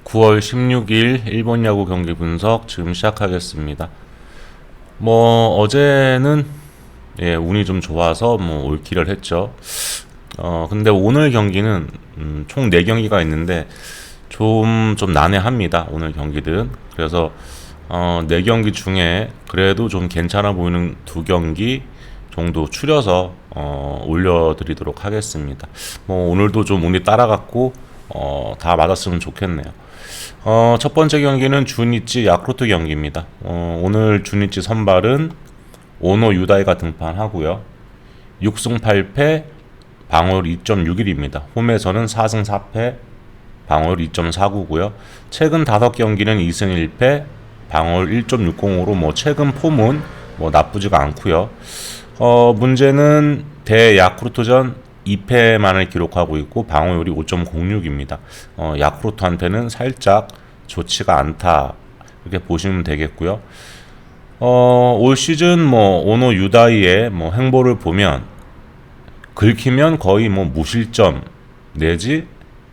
9월 16일 일본 야구 경기 분석 지금 시작하겠습니다. 어제는 운이 좀 좋아서 올킬을 했죠. 근데 오늘 경기는 총 4경기가 있는데 좀 난해합니다. 오늘 경기들은. 그래서 4경기 중에 그래도 좀 괜찮아 보이는 2경기 정도 추려서 올려드리도록 하겠습니다. 오늘도 좀 운이 따라갔고 다 맞았으면 좋겠네요. 첫 번째 경기는 주니치 야쿠르트 경기입니다. 오늘 주니치 선발은 오노 유다이가 등판하고요. 6승 8패, 방어율 2.61입니다. 홈에서는 4승 4패, 방어율 2.49고요. 최근 5경기는 2승 1패, 방어율 1.60으로 최근 폼은 나쁘지가 않고요. 문제는 대 야쿠르트전 2패만을 기록하고 있고 방어율이 5.06입니다. 야쿠르트한테는 살짝 좋지가 않다 이렇게 보시면 되겠고요. 올 시즌 오노 유다이의 행보를 보면 긁히면 거의 무실점 내지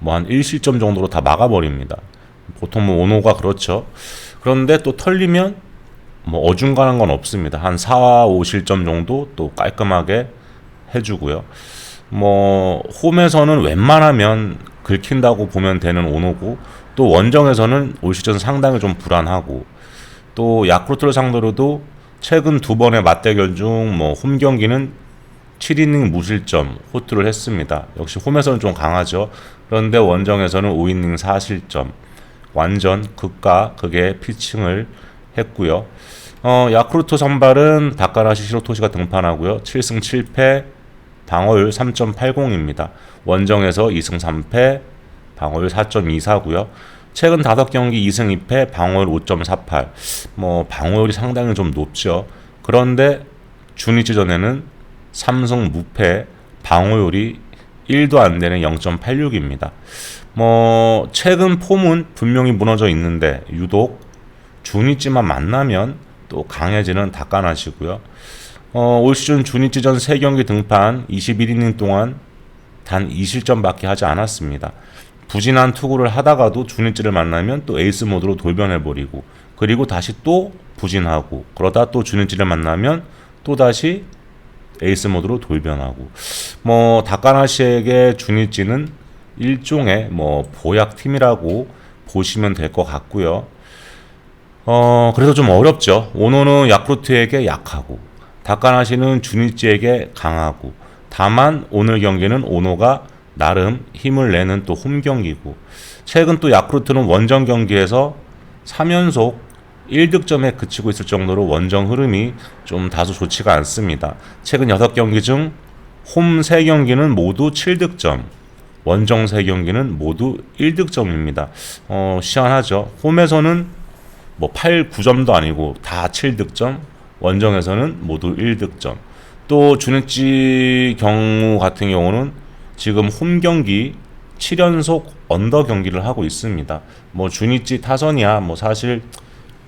한 1실점 정도로 다 막아버립니다. 보통 오노가 그렇죠. 그런데 또 털리면 어중간한 건 없습니다. 한 4, 5실점 정도 또 깔끔하게 해주고요. 홈에서는 웬만하면 긁힌다고 보면 되는 오노고, 또 원정에서는 올 시즌 상당히 좀 불안하고, 또 야쿠르트를 상대로도 최근 2번의 맞대결 중 홈 경기는 7이닝 무실점 호투를 했습니다. 역시 홈에서는 좀 강하죠. 그런데 원정에서는 5이닝 4실점 완전 극과 극의 피칭을 했고요. 야쿠르트 선발은 다카라시 시로토시가 등판하고요. 7승 7패, 방어율 3.80입니다. 원정에서 2승 3패, 방어율 4.24고요. 최근 5경기 2승 2패, 방어율 5.48. 방어율이 상당히 좀 높죠. 그런데 주니치전에는 3승 무패, 방어율이 1도 안 되는 0.86입니다. 최근 폼은 분명히 무너져 있는데 유독 주니치만 만나면 또 강해지는 다카나시고요. 올 시즌 주니치전 3경기 등판 21이닝 동안 단 2실점밖에 하지 않았습니다. 부진한 투구를 하다가도 주니치를 만나면 또 에이스 모드로 돌변해버리고, 그리고 다시 또 부진하고, 그러다 또 주니치를 만나면 또 다시 에이스 모드로 돌변하고, 다카나시에게 주니치는 일종의 보약팀이라고 보시면 될 것 같고요. 그래서 좀 어렵죠. 오노는 야쿠르트에게 약하고 다카나시는 주니치에게 강하고, 다만 오늘 경기는 오노가 나름 힘을 내는 또 홈 경기고, 최근 또 야쿠르트는 원정 경기에서 3연속 1득점에 그치고 있을 정도로 원정 흐름이 좀 다소 좋지가 않습니다. 최근 6경기 중 홈 3경기는 모두 7득점, 원정 3경기는 모두 1득점입니다. 시원하죠. 홈에서는 8, 9점도 아니고 다 7득점, 원정에서는 모두 1득점. 또 주니치 경우 같은 경우는 지금 홈 경기 7연속 언더 경기를 하고 있습니다. 주니치 타선이야 사실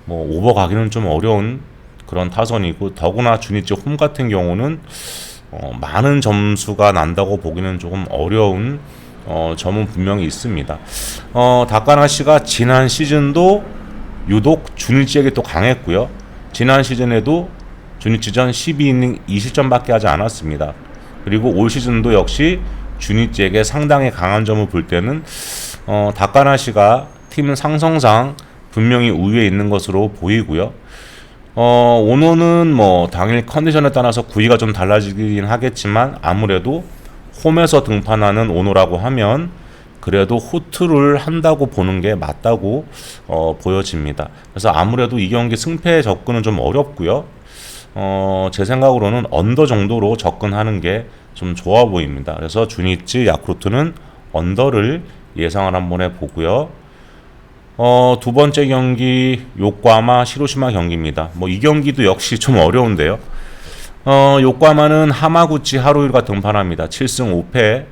오버 가기는 좀 어려운 그런 타선이고, 더구나 주니치 홈 같은 경우는 많은 점수가 난다고 보기는 조금 어려운 점은 분명히 있습니다. 다카나시가 지난 시즌도 유독 주니치에게 또 강했고요. 지난 시즌에도 주니치전 12이닝 2실점밖에 하지 않았습니다. 그리고 올 시즌도 역시 주니치에게 상당히 강한 점을 볼 때는 다카나시가 팀 상성상 분명히 우위에 있는 것으로 보이고요. 오노는 당일 컨디션에 따라서 구위가 좀 달라지긴 하겠지만, 아무래도 홈에서 등판하는 오노라고 하면 그래도 호투를 한다고 보는 게 맞다고 보여집니다. 그래서 아무래도 이 경기 승패에 접근은 좀 어렵고요. 제 생각으로는 언더 정도로 접근하는 게 좀 좋아 보입니다. 그래서 주니치 야쿠르트는 언더를 예상을 한번 해보고요. 두 번째 경기 요코하마 시로시마 경기입니다. 이 경기도 역시 좀 어려운데요. 요코하마는 하마구치 하루일과 등판합니다. 7승 5패,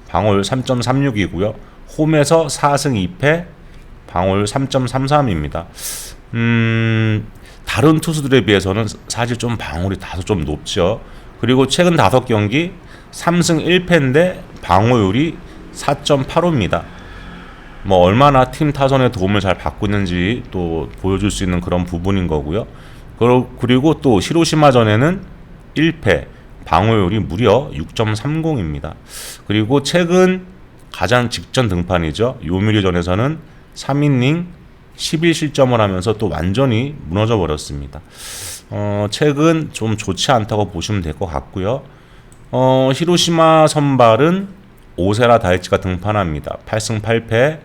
방어율 3.36이고요. 홈에서 4승 2패, 방어율 3.33입니다. 다른 투수들에 비해서는 사실 좀 방어율이 다소 좀 높죠. 그리고 최근 5경기 3승 1패인데 방어율이 4.85입니다. 뭐 얼마나 팀 타선의 도움을 잘 받고 있는지 또 보여줄 수 있는 그런 부분인 거고요. 그리고 또 히로시마전에는 1패, 방어율이 무려 6.30입니다. 그리고 최근 가장 직전 등판이죠. 요미우리전에서는 3이닝 11실점을 하면서 또 완전히 무너져 버렸습니다. 최근 좀 좋지 않다고 보시면 될 것 같고요. 히로시마 선발은 오세라 다이치가 등판합니다. 8승 8패,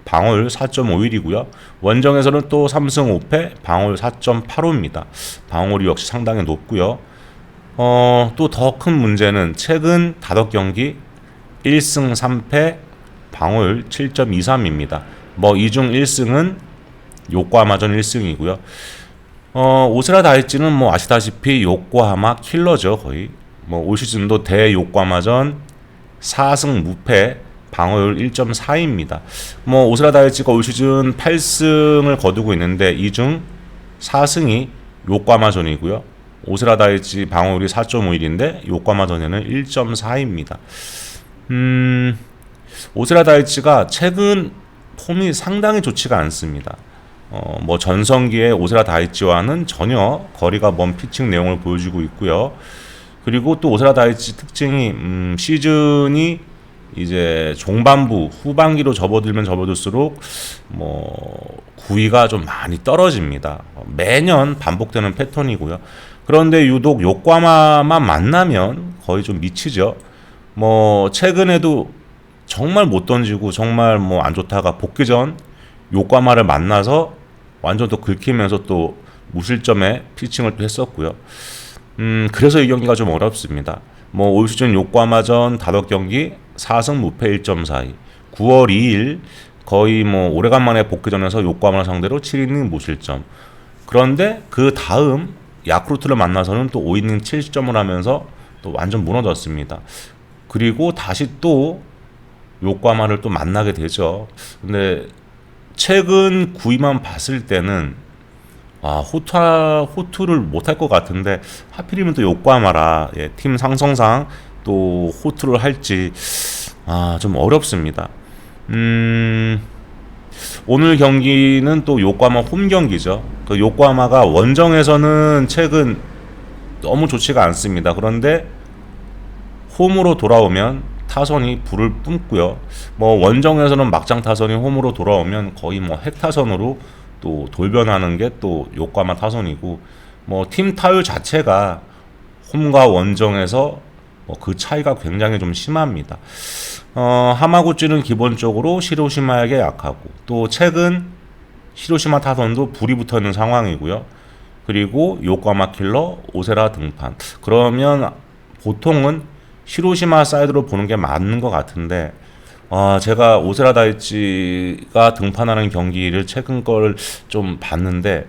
방어율 4.51이고요. 원정에서는 또 3승 5패, 방어율 4.85입니다. 방어율이 역시 상당히 높고요. 또 더 큰 문제는 최근 5경기 1승 3패, 방어율 7.23입니다. 뭐 이 중 1승은 요코하마전 1승이고요. 오세라 다이치는 뭐 아시다시피 요코하마 킬러죠, 거의. 뭐 올 시즌도 대 요코하마전 4승 무패, 방어율 1.4입니다. 뭐 오세라 다이치가 올 시즌 8승을 거두고 있는데 이 중 4승이 요코하마전이고요. 오세라 다이치 방어율이 4.51인데 요코하마전에는 1.4입니다. 오세라 다이치가 최근 폼이 상당히 좋지가 않습니다. 뭐 전성기의 오세라 다이치와는 전혀 거리가 먼 피칭 내용을 보여주고 있고요. 그리고 또 오세라 다이치 특징이 시즌이 이제 종반부 후반기로 접어들면 접어들수록 뭐 구위가 좀 많이 떨어집니다. 매년 반복되는 패턴이고요. 그런데 유독 요코하마만 만나면 거의 좀 미치죠. 뭐 최근에도 정말 못 던지고 정말 뭐 안 좋다가 복귀 전 요코하마를 만나서 완전 또 긁히면서 또 무실점에 피칭을 또 했었고요. 그래서 이 경기가 좀 어렵습니다. 뭐 올 시즌 요코하마전 5경기 4승 무패 1.42. 9월 2일 거의 뭐 오래간만에 복귀전에서 요코하마를 상대로 7이닝 무실점. 그런데 그 다음 야쿠르트를 만나서는 또 5이닝 7실점을 하면서 또 완전 무너졌습니다. 그리고 다시 또 요코하마를 또 만나게 되죠. 근데 최근 9위만 봤을 때는 호투를 못할 것 같은데 하필이면 또 요코하마라 팀 상성상 또 호투를 할지 좀 어렵습니다. 오늘 경기는 또 요코하마 홈 경기죠. 그 요코하마가 원정에서는 최근 너무 좋지가 않습니다. 그런데 홈으로 돌아오면 타선이 불을 뿜고요. 뭐 원정에서는 막장 타선이 홈으로 돌아오면 거의 뭐 핵타선으로 또 돌변하는 게 또 요코하마 타선이고, 뭐 팀 타율 자체가 홈과 원정에서 뭐 그 차이가 굉장히 좀 심합니다. 하마구치는 기본적으로 히로시마에게 약하고, 또 최근 히로시마 타선도 불이 붙어 있는 상황이고요. 그리고 요코하마 킬러 오세라 등판. 그러면 보통은 히로시마 사이드로 보는 게 맞는 것 같은데, 제가 오세라 다이치가 등판하는 경기를 최근 걸 좀 봤는데,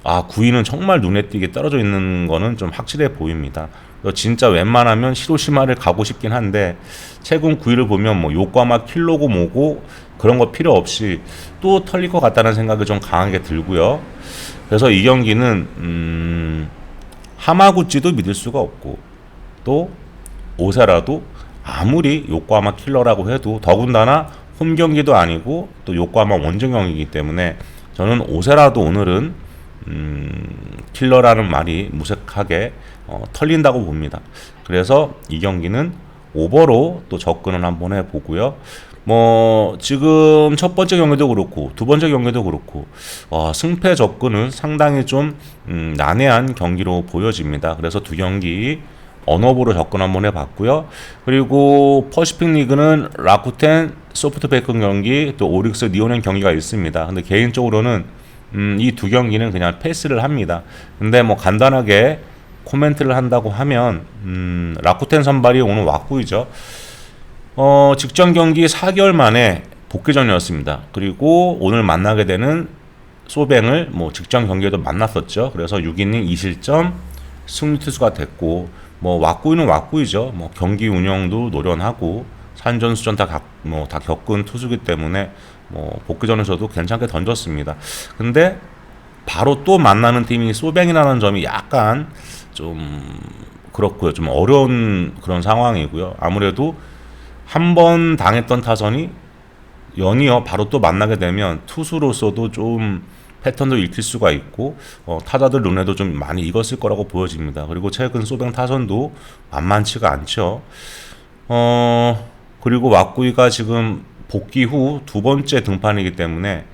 9위는 정말 눈에 띄게 떨어져 있는 거는 좀 확실해 보입니다. 진짜 웬만하면 히로시마를 가고 싶긴 한데, 최근 9위를 보면 뭐 요코하마 킬러고 뭐고 그런 거 필요 없이 또 털릴 것 같다는 생각이 좀 강하게 들고요. 그래서 이 경기는 하마구치도 믿을 수가 없고, 또 오세라도 아무리 요코하마 킬러라고 해도 더군다나 홈 경기도 아니고 또 요코하마 원정 경기이기 때문에 저는 오세라도 오늘은 킬러라는 말이 무색하게 털린다고 봅니다. 그래서 이 경기는 오버로 또 접근을 한번 해보고요. 뭐 지금 첫 번째 경기도 그렇고 두 번째 경기도 그렇고 승패 접근은 상당히 좀 난해한 경기로 보여집니다. 그래서 두 경기 언어보로 접근 한번 해봤고요. 그리고 퍼시픽 리그는 라쿠텐 소프트뱅크 경기, 또 오릭스 니온행 경기가 있습니다. 근데 개인적으로는 이 두 경기는 그냥 패스를 합니다. 근데 뭐 간단하게 코멘트를 한다고 하면 라쿠텐 선발이 오늘 왁구이죠. 직전 경기 4개월 만에 복귀전이었습니다. 그리고 오늘 만나게 되는 소뱅을 뭐 직전 경기에도 만났었죠. 그래서 6이닝 2실점 승리 투수가 됐고, 뭐 왁구이는 왁구이죠. 뭐 경기 운영도 노련하고 산전수전 다 겪은 투수기 때문에 뭐 복귀전에서도 괜찮게 던졌습니다. 근데 바로 또 만나는 팀이 소뱅이라는 점이 약간 좀 그렇고요. 좀 어려운 그런 상황이고요. 아무래도 한 번 당했던 타선이 연이어 바로 또 만나게 되면 투수로서도 좀 패턴도 읽힐 수가 있고 타자들 눈에도 좀 많이 익었을 거라고 보여집니다. 그리고 최근 소뱅 타선도 만만치가 않죠. 그리고 왁구이가 지금 복귀 후 두 번째 등판이기 때문에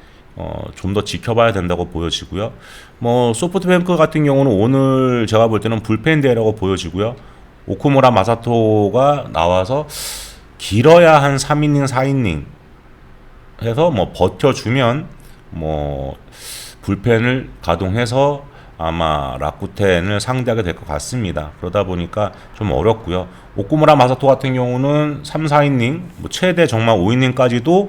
좀 더 지켜봐야 된다고 보여지고요. 뭐 소프트뱅크 같은 경우는 오늘 제가 볼 때는 불펜 대회라고 보여지고요. 오쿠무라 마사토가 나와서 길어야 한 3이닝, 4이닝 해서 뭐 버텨주면 뭐 불펜을 가동해서 아마 라쿠텐을 상대하게 될 것 같습니다. 그러다 보니까 좀 어렵고요. 오쿠무라 마사토 같은 경우는 3, 4이닝, 뭐 최대 정말 5이닝까지도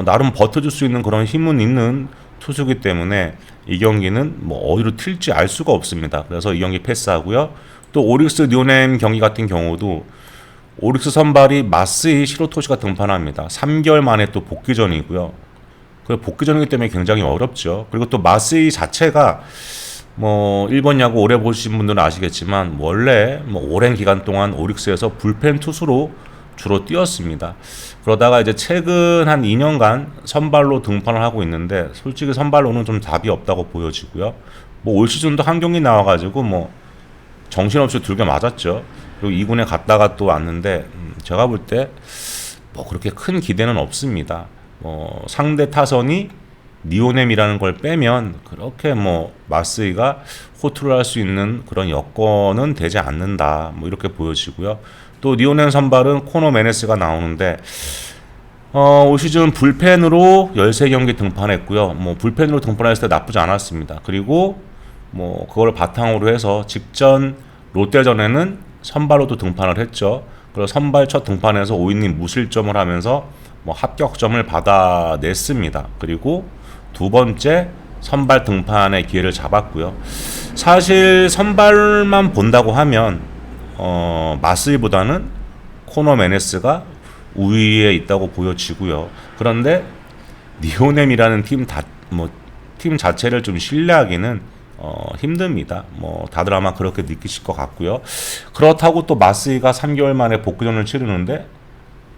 나름 버텨줄 수 있는 그런 힘은 있는 투수기 때문에 이 경기는 뭐 어디로 튈지 알 수가 없습니다. 그래서 이 경기 패스하고요. 또 오릭스 뉴넴 경기 같은 경우도 오릭스 선발이 마스이 시로토시가 등판합니다. 3개월 만에 또 복귀전이고요. 그 복귀전이기 때문에 굉장히 어렵죠. 그리고 또 마스이 자체가 뭐 일본 야구 오래 보신 분들은 아시겠지만 원래 뭐 오랜 기간 동안 오릭스에서 불펜 투수로 주로 뛰었습니다. 그러다가 이제 최근 한 2년간 선발로 등판을 하고 있는데 솔직히 선발로는 좀 답이 없다고 보여지고요. 뭐 올 시즌도 한 경기 나와가지고 뭐 정신없이 두개 맞았죠. 그리고 2군에 갔다가 또 왔는데 제가 볼 때 뭐 그렇게 큰 기대는 없습니다. 상대 타선이 니오넴이라는 걸 빼면 그렇게 뭐 마스이가 호투를 할 수 있는 그런 여건은 되지 않는다. 뭐 이렇게 보여지고요. 또 니오넴 선발은 코너 메네스가 나오는데 올 시즌 불펜으로 13경기 등판했고요. 뭐 불펜으로 등판했을 때 나쁘지 않았습니다. 그리고 뭐 그걸 바탕으로 해서 직전 롯데전에는 선발로도 등판을 했죠. 그리고 선발 첫 등판에서 5이닝 무실점을 하면서 뭐 합격점을 받아냈습니다. 그리고 두 번째 선발 등판의 기회를 잡았고요. 사실 선발만 본다고 하면 마스이보다는 코너 메네스가 우위에 있다고 보여지고요. 그런데 니오넴이라는 팀 자체를 좀 신뢰하기는 힘듭니다. 뭐 다들 아마 그렇게 느끼실 것 같고요. 그렇다고 또 마스이가 3개월 만에 복귀전을 치르는데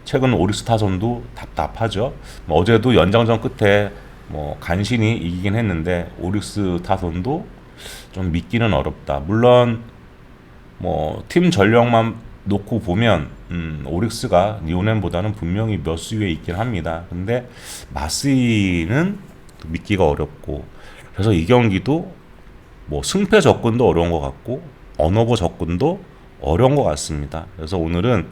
최근 오릭스 타선도 답답하죠. 뭐 어제도 연장전 끝에 뭐 간신히 이기긴 했는데 오릭스 타선도 좀 믿기는 어렵다. 물론 뭐 팀 전력만 놓고 보면 오릭스가 니오넴보다는 분명히 몇 수 위에 있긴 합니다. 근데 마스이는 믿기가 어렵고 그래서 이 경기도 뭐 승패 접근도 어려운 것 같고 언어버 접근도 어려운 것 같습니다. 그래서 오늘은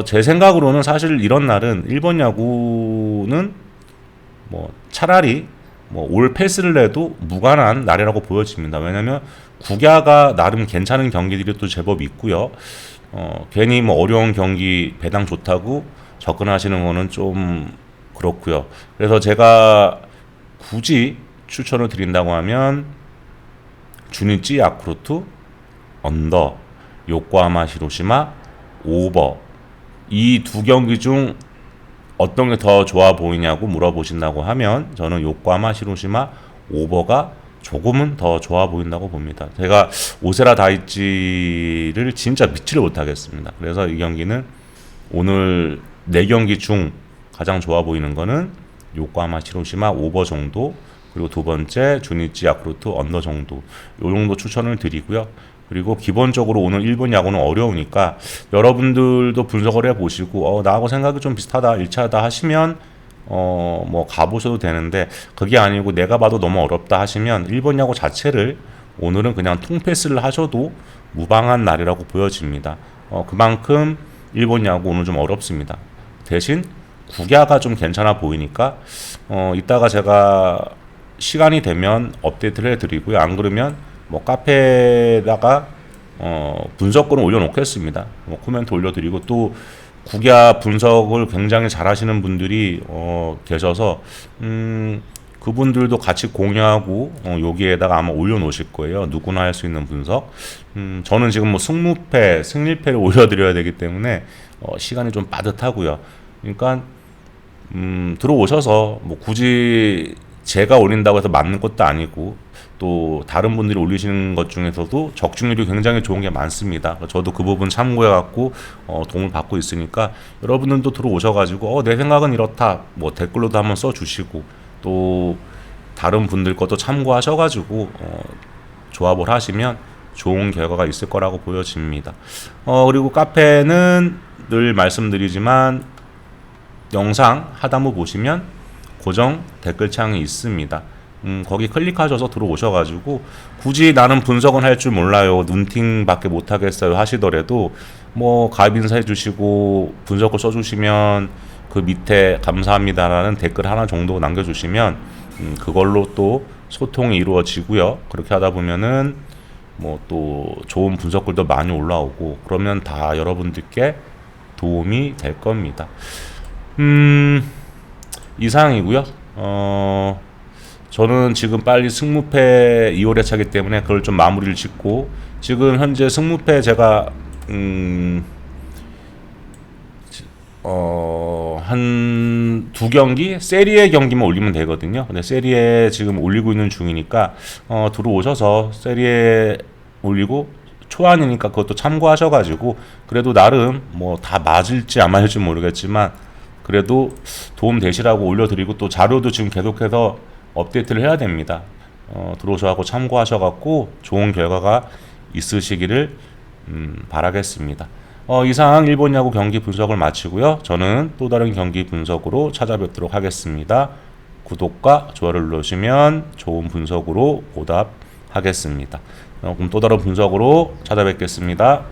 제 생각으로는 사실 이런 날은 일본 야구는 뭐 차라리 뭐 올 패스를 해도 무관한 날이라고 보여집니다. 왜냐하면 국야가 나름 괜찮은 경기들이 또 제법 있고요. 괜히 뭐 어려운 경기 배당 좋다고 접근하시는 거는 좀 그렇고요. 그래서 제가 굳이 추천을 드린다고 하면 주니치 야쿠르트 언더, 요코하마 히로시마 오버 이 두 경기 중 어떤 게 더 좋아 보이냐고 물어보신다고 하면 저는 요코하마 히로시마 오버가 조금은 더 좋아 보인다고 봅니다. 제가 오세라 다이치를 진짜 믿지를 못하겠습니다. 그래서 이 경기는 오늘 4경기 중 가장 좋아 보이는 거는 요코하마 히로시마 오버 정도, 그리고 두 번째 주니치 야쿠르트 언더 정도, 요 정도 추천을 드리고요. 그리고 기본적으로 오늘 일본 야구는 어려우니까 여러분들도 분석을 해보시고 나하고 생각이 좀 비슷하다, 일치하다 하시면 뭐 가보셔도 되는데, 그게 아니고 내가 봐도 너무 어렵다 하시면 일본 야구 자체를 오늘은 그냥 통패스를 하셔도 무방한 날이라고 보여집니다. 그만큼 일본 야구 오늘 좀 어렵습니다. 대신 국야가 좀 괜찮아 보이니까 이따가 제가 시간이 되면 업데이트를 해드리고요. 안 그러면 뭐 카페에다가 분석글을 올려놓겠습니다. 뭐 코멘트 올려드리고, 또 국야 분석을 굉장히 잘하시는 분들이 계셔서 그분들도 같이 공유하고 여기에다가 아마 올려놓으실 거예요. 누구나 할 수 있는 분석. 저는 지금 뭐 승무패, 승리패를 올려드려야 되기 때문에 시간이 좀 빠듯하고요. 그러니까 들어오셔서 뭐 굳이 제가 올린다고 해서 맞는 것도 아니고 또 다른 분들이 올리시는 것 중에서도 적중률이 굉장히 좋은 게 많습니다. 저도 그 부분 참고해 갖고 도움을 받고 있으니까 여러분들도 들어오셔 가지고 내 생각은 이렇다 뭐 댓글로도 한번 써 주시고 또 다른 분들 것도 참고하셔 가지고 조합을 하시면 좋은 결과가 있을 거라고 보여집니다. 그리고 카페는 늘 말씀드리지만 영상 하단부 보시면 고정 댓글창이 있습니다. 거기 클릭하셔서 들어오셔가지고 굳이 나는 분석은 할 줄 몰라요, 눈팅밖에 못하겠어요 하시더라도 뭐 가입 인사해 주시고 분석을 써주시면 그 밑에 감사합니다라는 댓글 하나 정도 남겨주시면 그걸로 또 소통이 이루어지고요. 그렇게 하다 보면은 뭐 또 좋은 분석글도 많이 올라오고 그러면 다 여러분들께 도움이 될 겁니다. 이상이고요. 저는 지금 빨리 승무패 2월에 차기 때문에 그걸 좀 마무리를 짓고 지금 현재 승무패 제가 한 2경기 세리에 경기만 올리면 되거든요. 근데 세리에 지금 올리고 있는 중이니까 들어오셔서 세리에 올리고 초안이니까 그것도 참고하셔가지고 그래도 나름 뭐 다 맞을지 안 맞을지 모르겠지만 그래도 도움 되시라고 올려드리고 또 자료도 지금 계속해서 업데이트를 해야 됩니다. 들어오셔서 참고하셔갖고 좋은 결과가 있으시기를 바라겠습니다. 이상 일본 야구 경기 분석을 마치고요. 저는 또 다른 경기 분석으로 찾아뵙도록 하겠습니다. 구독과 좋아요를 눌러주시면 좋은 분석으로 보답하겠습니다. 그럼 또 다른 분석으로 찾아뵙겠습니다.